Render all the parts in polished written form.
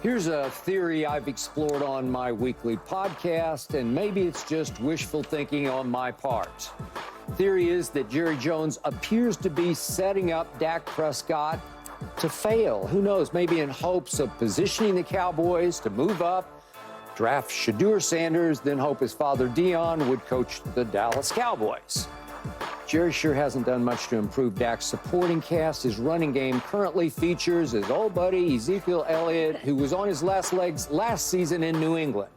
Here's a theory I've explored on my weekly podcast, and maybe it's just wishful thinking on my part. Theory is that Jerry Jones appears to be setting up Dak Prescott to fail. Who knows, maybe in hopes of positioning the Cowboys to move up, draft Shedeur Sanders, then hope his father Dion would coach the Dallas Cowboys. Jerry sure hasn't done much to improve Dak's supporting cast. His running game currently features his old buddy Ezekiel Elliott, who was on his last legs last season in New England.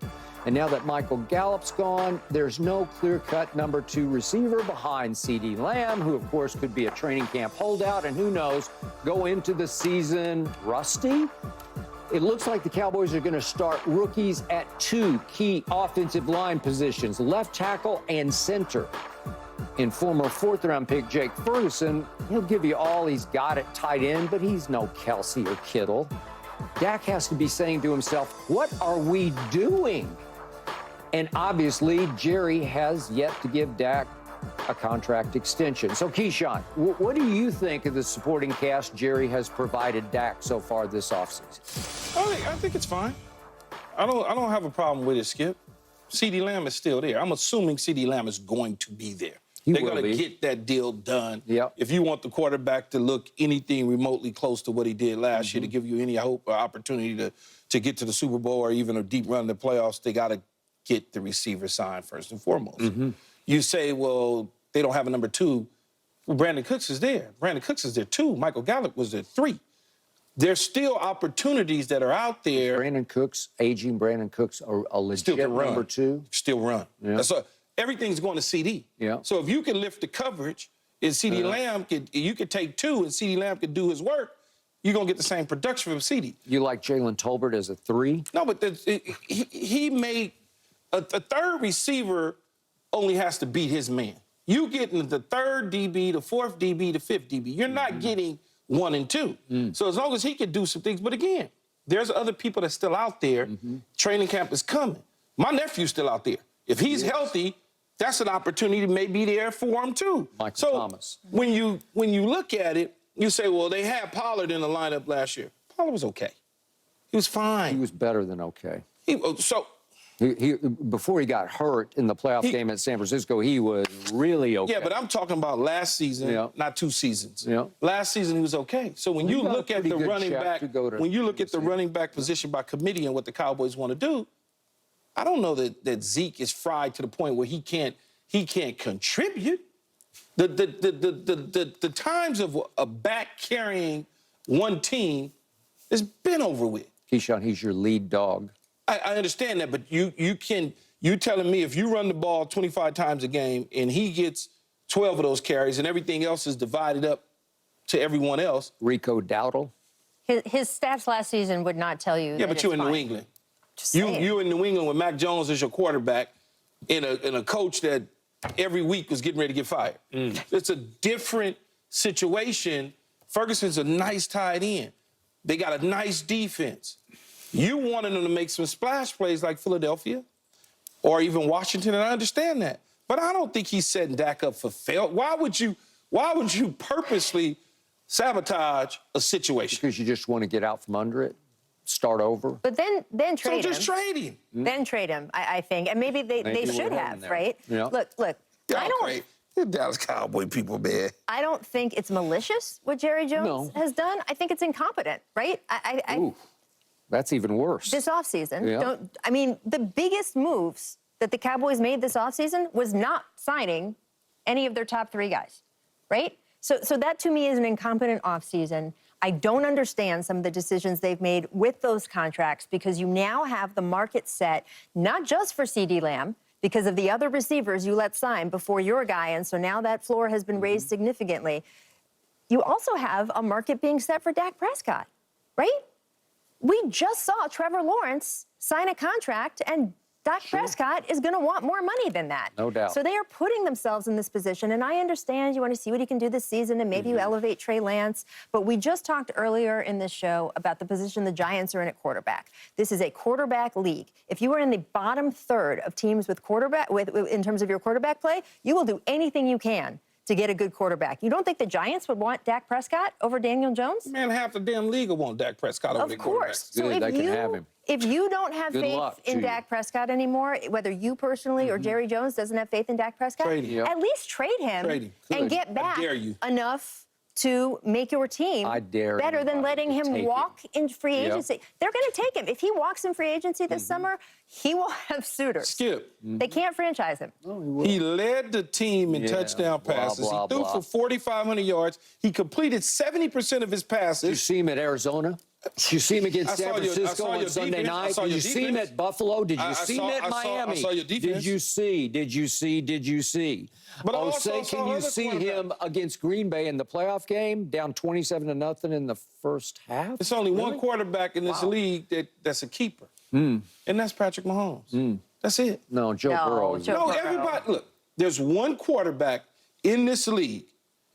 And now that Michael Gallup's gone, there's no clear-cut number 2 receiver behind CeeDee Lamb, who, of course, could be a training camp holdout, and who knows, go into the season rusty? It looks like the Cowboys are going to start rookies at 2 key offensive line positions, left tackle and center. In former 4th-round pick Jake Ferguson, he'll give you all he's got at tight end, but he's no Kelsey or Kittle. Dak has to be saying to himself, what are we doing? And obviously, Jerry has yet to give Dak a contract extension. So, Keyshawn, what do you think of the supporting cast Jerry has provided Dak so far this offseason? I think it's fine. I don't have a problem with it, Skip. CeeDee Lamb is still there. I'm assuming CeeDee Lamb is going to be there. They're going to get that deal done. Yep. If you want the quarterback to look anything remotely close to what he did last year, to give you any hope or opportunity to get to the Super Bowl or even a deep run in the playoffs, they got to get the receiver signed first and foremost. You say, well, they don't have a number 2. Well, Brandon Cooks is there. Brandon Cooks is there 2. Michael Gallup was there 3. There's still opportunities that are out there. Brandon Cooks, aging Brandon Cooks, a legit number 2. Still run. Yeah. So everything's going to CD. Yeah. So if you can lift the coverage and CeeDee Lamb, you could take 2 and CeeDee Lamb could do his work, you're going to get the same production from CeeDee. You like Jalen Tolbert as a 3? No, but he made a 3rd receiver only has to beat his man. You getting the 3rd DB, the 4th DB, the 5th DB. You're not getting 1 and 2. So as long as he can do some things, but again, there's other people that's still out there. Training camp is coming. My nephew's still out there. If he's healthy, that's an opportunity to maybe be there for him too. Michael Thomas. When you look at it, you say, well, they had Pollard in the lineup last year. Pollard was okay. He was fine. He was better than okay. He before he got hurt in the playoff game at San Francisco, he was really okay. Yeah, but I'm talking about last season, not 2 seasons. Yeah. Last season he was okay. So when you look at the running back, running back position by committee and what the Cowboys want to do, I don't know that Zeke is fried to the point where he can't contribute. The times of a back carrying one team has been over with. Keyshawn, he's your lead dog. I understand that, but you telling me if you run the ball 25 times a game and he gets 12 of those carries and everything else is divided up to everyone else. Rico Dowdle. His stats last season would not tell you. Yeah, but you're in New England. You in New England with Mac Jones as your quarterback and a coach that every week was getting ready to get fired. It's a different situation. Ferguson's a nice tight end. They got a nice defense. You wanted them to make some splash plays like Philadelphia or even Washington, and I understand that. But I don't think he's setting Dak up for fail. Why would you purposely sabotage a situation? Because you just want to get out from under it, start over. But then trade him. So just trade him. Then trade him, I think. And maybe they should have, right? Yeah. Look, I don't... The Dallas Cowboy people, man. I don't think it's malicious what Jerry Jones has done. I think it's incompetent, right? Ooh, that's even worse. This offseason, the biggest moves that the Cowboys made this offseason was not signing any of their top 3 guys, right? So that to me is an incompetent offseason. I don't understand some of the decisions they've made with those contracts because you now have the market set, not just for CeeDee Lamb, because of the other receivers you let sign before your guy, and so now that floor has been raised significantly. You also have a market being set for Dak Prescott, right? We just saw Trevor Lawrence sign a contract, and Dak Prescott is going to want more money than that. No doubt. So they are putting themselves in this position, and I understand you want to see what he can do this season, and maybe you elevate Trey Lance, but we just talked earlier in this show about the position the Giants are in at quarterback. This is a quarterback league. If you are in the bottom third of teams with quarterback, in terms of your quarterback play, you will do anything you can to get a good quarterback. You don't think the Giants would want Dak Prescott over Daniel Jones? Man, half the damn league will want Dak Prescott over Of their quarterback. course. So Good, they can have him. if you don't have Good faith luck in to you. Dak Prescott anymore, whether you personally or Jerry Jones doesn't have faith in Dak Prescott, Trade him. at least trade him and get back I dare you. enough to make your team I dare better than anybody letting to him take walk in free Yep. agency. They're going to take him. If he walks in free agency this summer, he will have suitors. Skip. They can't franchise him. He led the team in Yeah, touchdown blah, passes. blah, he threw blah. for 4,500 yards. He completed 70% of his Did you passes. see him at Arizona? Did you see him against I saw San your- I Francisco saw on your Sunday defense. I night? saw Did your you see him defense. at Buffalo? Did you I see saw- him at I saw- I Miami? saw your Did defense. you see? Did you see? Did you see? But I also Osei, saw can you other see him against Green Bay in the playoff game, down 27-0 in the first half? There's only one quarterback in this league that's a keeper, and that's Patrick Mahomes. That's it. No, Joe No, Burrow. is- Joe No, Burrow. everybody, look, there's one quarterback in this league,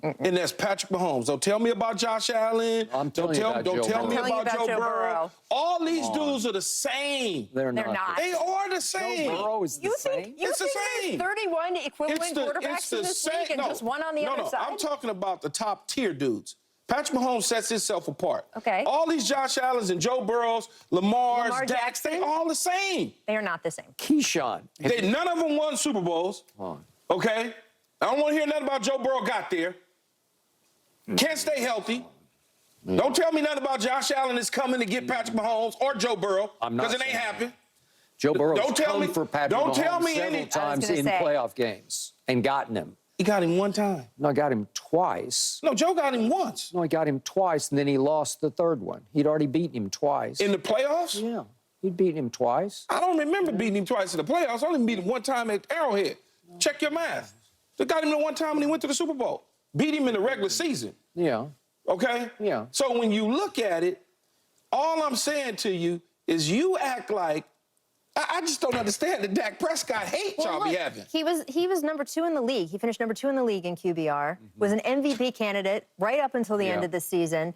and that's Patrick Mahomes. Don't tell me about Josh Allen. I'm telling you about Don't Joe tell me Burrow. about Joe Burrow. All these dudes are the same. They're They're not. They are the same. Joe Burrow is the You same. think, you It's the think same. there's 31 equivalent quarterbacks in this league and just one on the other side? I'm talking about the top tier dudes. Patrick Mahomes sets himself apart. Okay. All these Josh Allens and Joe Burrows, Lamar Lamar Dax, they Jackson? all the same. They are not the same. Keyshawn. None of them won Super Bowls. Okay? I don't want to hear nothing about Joe Burrow got there. Can't stay healthy. Don't tell me nothing about Josh Allen is coming to get Patrick Mahomes or Joe Burrow, I'm not because it ain't saying happened. Joe Burrow's Don't tell come me- for Patrick don't Mahomes tell me several any- times gonna in say. playoff games and gotten him. He got him one time. No, I got him twice. No, Joe got him once. No, I got him twice, and then he lost the third one. He'd already beaten him twice. In the playoffs? Yeah, he'd beaten him twice. I don't remember beating him twice in the playoffs. I only beat him one time at Arrowhead. Check your math. They got him the one time when he went to the Super Bowl. Beat him in the regular season. Yeah. Okay? Yeah. So when you look at it, all I'm saying to you is you act like, I just don't understand the Dak Prescott hate y'all be look, having. he was number 2 in the league. He finished number 2 in the league in QBR, was an MVP candidate right up until the end of the season.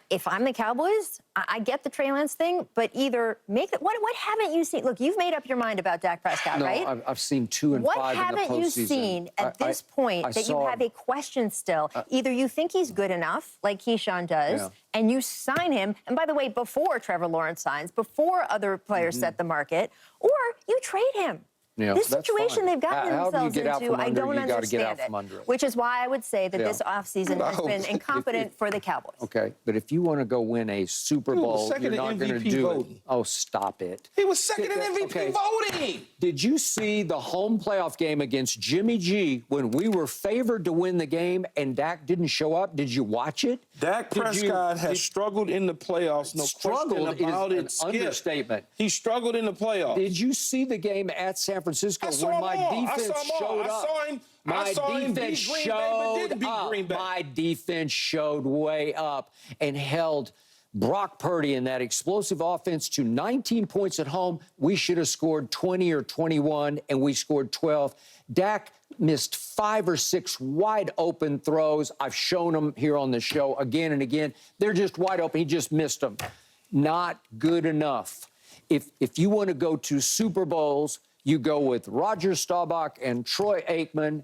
If I'm the Cowboys, I get the Trey Lance thing, but either make it. What haven't you seen? Look, you've made up your mind about Dak Prescott, No, right? I've seen 2 and 5 What in the haven't you postseason. seen at this point that you have a question still? Either you think he's good enough, like Keyshawn does, Yeah. and you sign him, and by the way, before Trevor Lawrence signs, before other players set the market, or you trade him. Yeah, This that's situation fine. they've gotten However you themselves get out into, from I under, don't you gotta understand get out from it. under it. Which is why I would say that Yeah. this offseason has been incompetent for the Cowboys. Okay, but if you want to go win a Super was Bowl, second you're in not going to MVP do voting. it. Oh, stop it. He was second in Okay. MVP voting. Did you see the home playoff game against Jimmy G when we were favored to win the game and Dak didn't show up? Did you watch it? Dak Did you- Prescott has struggled in the playoffs, no Struggled question about is it. an Skip. understatement. He struggled in the playoffs. Did you see the game at San Francisco I saw when them my all. I defense saw them all. showed I up? saw him- I My saw him beat defense Green Bay, but didn't showed beat up. Green Bay. My defense showed way up and held Brock Purdy and that explosive offense to 19 points at home. We should have scored 20 or 21, and we scored 12. Dak missed 5 or 6 wide open throws. I've shown them here on the show again and again. They're just wide open. He just missed them. Not good enough. If you want to go to Super Bowls, you go with Roger Staubach and Troy Aikman.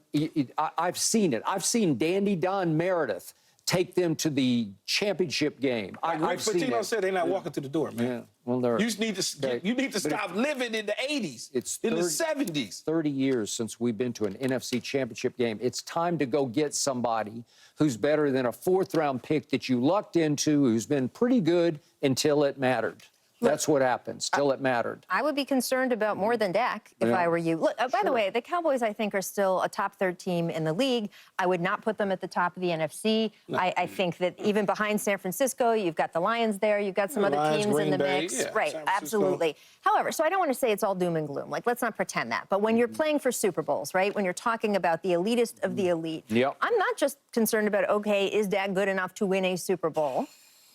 I've seen it. I've seen Dandy Don Meredith take them to the championship game. Like Rick I've seen Pitino it. said, they're not walking through the door, man. Yeah, well, they're, You need to stop living in the 80s, It's in the 30 70s. 30 years since we've been to an NFC championship game. It's time to go get somebody who's better than a 4th-round pick that you lucked into, who's been pretty good until it mattered. That's what happens, till it mattered. I would be concerned about more than Dak if Yeah. I were you. Look, by the Sure. way, the Cowboys, I think, are still a top 3rd team in the league. I would not put them at the top of the NFC. I think that even behind San Francisco, you've got the Lions there, you've got some The other Lions, teams Green in the Bay, mix. yeah, Right, San Francisco. absolutely. However, so I don't want to say it's all doom and gloom. Like, let's not pretend that. But when you're playing for Super Bowls, right, when you're talking about the elitist of the elite, Yep. I'm not just concerned about, okay, is Dak good enough to win a Super Bowl?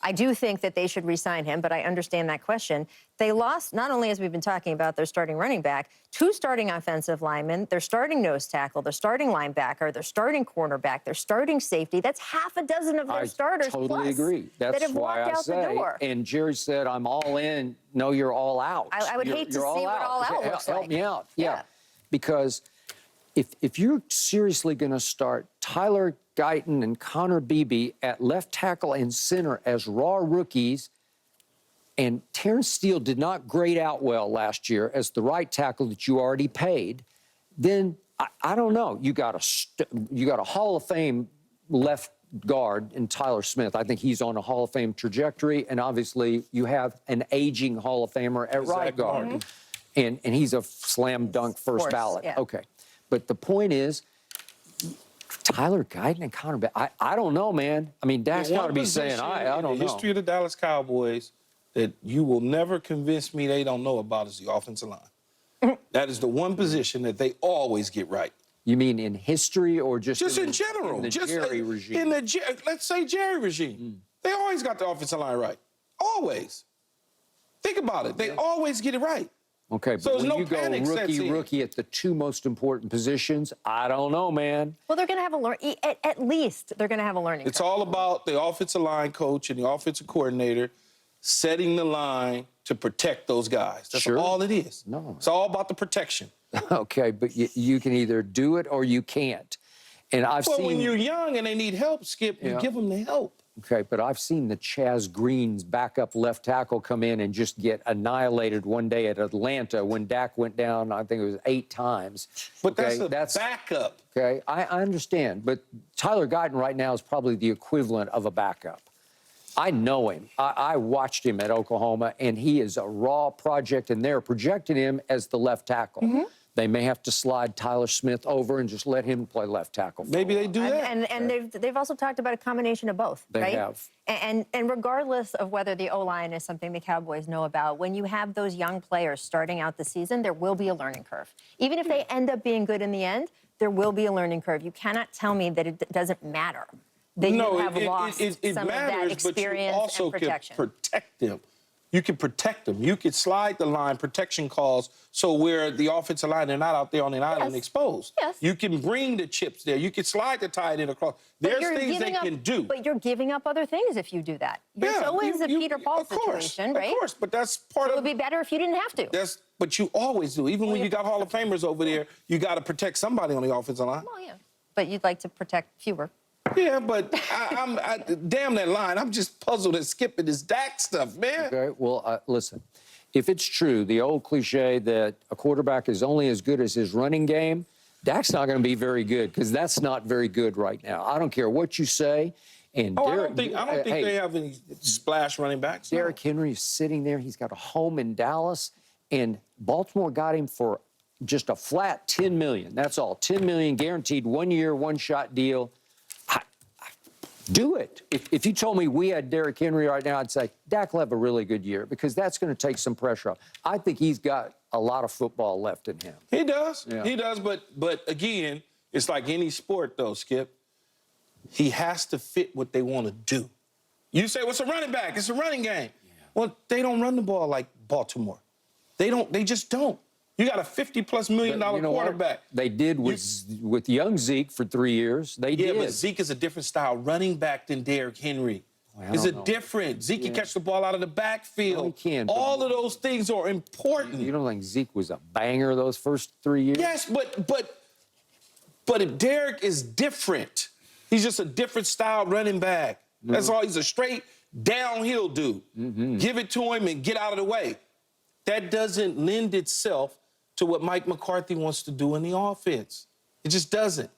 I do think that they should re-sign him, but I understand that question. They lost, not only as we've been talking about, their starting running back, 2 starting offensive linemen, their starting nose tackle, their starting linebacker, their starting cornerback, their starting safety. That's half a dozen of their starters I totally plus agree. That's that have why walked I out say, the door. and Jerry said, I'm all in. No, you're all out. I would hate to You're see what all out looks Help like. me out. Yeah. Because if you're seriously going to start Tyler Guyton and Connor Beebe at left tackle and center as raw rookies, and Terrence Steele did not grade out well last year as the right tackle that you already paid, then I don't know. You got a Hall of Fame left guard in Tyler Smith. I think he's on a Hall of Fame trajectory, and obviously you have an aging Hall of Famer at right guard. Mm-hmm. And he's a slam dunk first ballot. Yeah. Okay. But the point is, Tyler Guyton and Connor Beebe, I don't know, man. I mean, Dak's got to be saying, I don't know. The history of the Dallas Cowboys that you will never convince me they don't know about is the offensive line. That is the one position that they always get right. You mean in history or just in general? In the Jerry regime. In the let's say Jerry regime. They always got the offensive line right. Always. Think about it. They always get it right. Okay, but so when no you go rookie at the two most important positions, I don't know, man. Well, they're going to have at least they're going to have a learning It's curve. all about the offensive line coach and the offensive coordinator setting the line to protect those guys. That's all it is. No. It's all about the protection. Okay, but you can either do it or you can't. And I've seen... when you're young and they need help, Skip, you give them the help. Okay, but I've seen the Chaz Green's backup left tackle come in and just get annihilated one day at Atlanta when Dak went down, I think it was 8 times. But that's backup. Okay, I understand. But Tyler Guyton right now is probably the equivalent of a backup. I know him. I watched him at Oklahoma, and he is a raw project, and they're projecting him as the left tackle. Mm-hmm. They may have to slide Tyler Smith over and just let him play left tackle. Maybe they do that. And they've also talked about a combination of both, right? They have. And regardless of whether the O-line is something the Cowboys know about, when you have those young players starting out the season, there will be a learning curve. Even if they end up being good in the end, there will be a learning curve. You cannot tell me that it doesn't matter that you have lost some matters, of that experience but you also and protection. can protect them. You can protect them. You can slide the line, protection calls, so where the offensive line, they're not out there on an island exposed. Yes. You can bring the chips there. You can slide the tight end across. There's things they can do. But you're giving up other things if you do that. It's always a Peter Paul situation, right? Of course, but that's part of... It would be better if you didn't have to. But you always do. Even when you got Hall of Famers over there, you got to protect somebody on the offensive line. Well, yeah. But you'd like to protect fewer. Yeah, but damn that line. I'm just puzzled at skipping this Dak stuff, man. Okay, well, listen. If it's true, the old cliche that a quarterback is only as good as his running game, Dak's not going to be very good because that's not very good right now. I don't care what you say. And I don't think they have any splash running backs. Derrick Henry is sitting there. He's got a home in Dallas, and Baltimore got him for just a flat $10 million. That's all. $10 million guaranteed, 1 year, one-shot deal. Do it. If you told me we had Derrick Henry right now, I'd say Dak will have a really good year because that's going to take some pressure off. I think he's got a lot of football left in him. He does. Yeah. He does. But again, it's like any sport, though, Skip. He has to fit what they want to do. You say, well, it's a running back. It's a running game. Yeah. Well, they don't run the ball like Baltimore. They just don't. You got a $50+ million quarterback. What? They did with young Zeke for 3 years. They did. Yeah, but Zeke is a different style running back than Derrick Henry. It's different. Zeke can catch the ball out of the backfield. Well, he can. All of those things are important. You don't think Zeke was a banger those first 3 years? Yes, but Derrick is different. He's just a different style running back. Mm-hmm. That's all. He's a straight downhill dude. Mm-hmm. Give it to him and get out of the way. That doesn't lend itself to what Mike McCarthy wants to do in the offense. It just doesn't.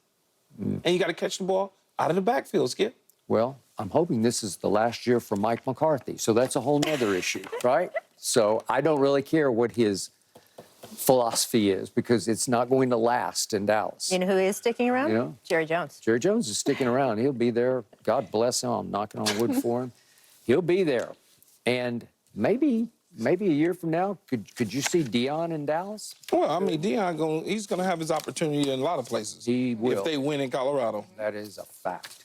And you got to catch the ball out of the backfield, Skip. Well, I'm hoping this is the last year for Mike McCarthy. So that's a whole nother issue, right? So I don't really care what his philosophy is because it's not going to last in Dallas. You know who is sticking around? You know? Jerry Jones. Jerry Jones is sticking around. He'll be there. God bless him. I'm knocking on wood for him. He'll be there. And maybe a year from now, could you see Deion in Dallas? Well, I mean, Deion he's going to have his opportunity in a lot of places. He will. If they win in Colorado. That is a fact.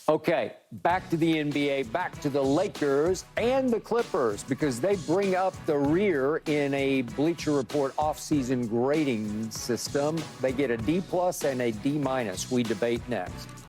Okay, back to the NBA, back to the Lakers and the Clippers because they bring up the rear in a Bleacher Report offseason grading system. They get a D+ and a D-. We debate next.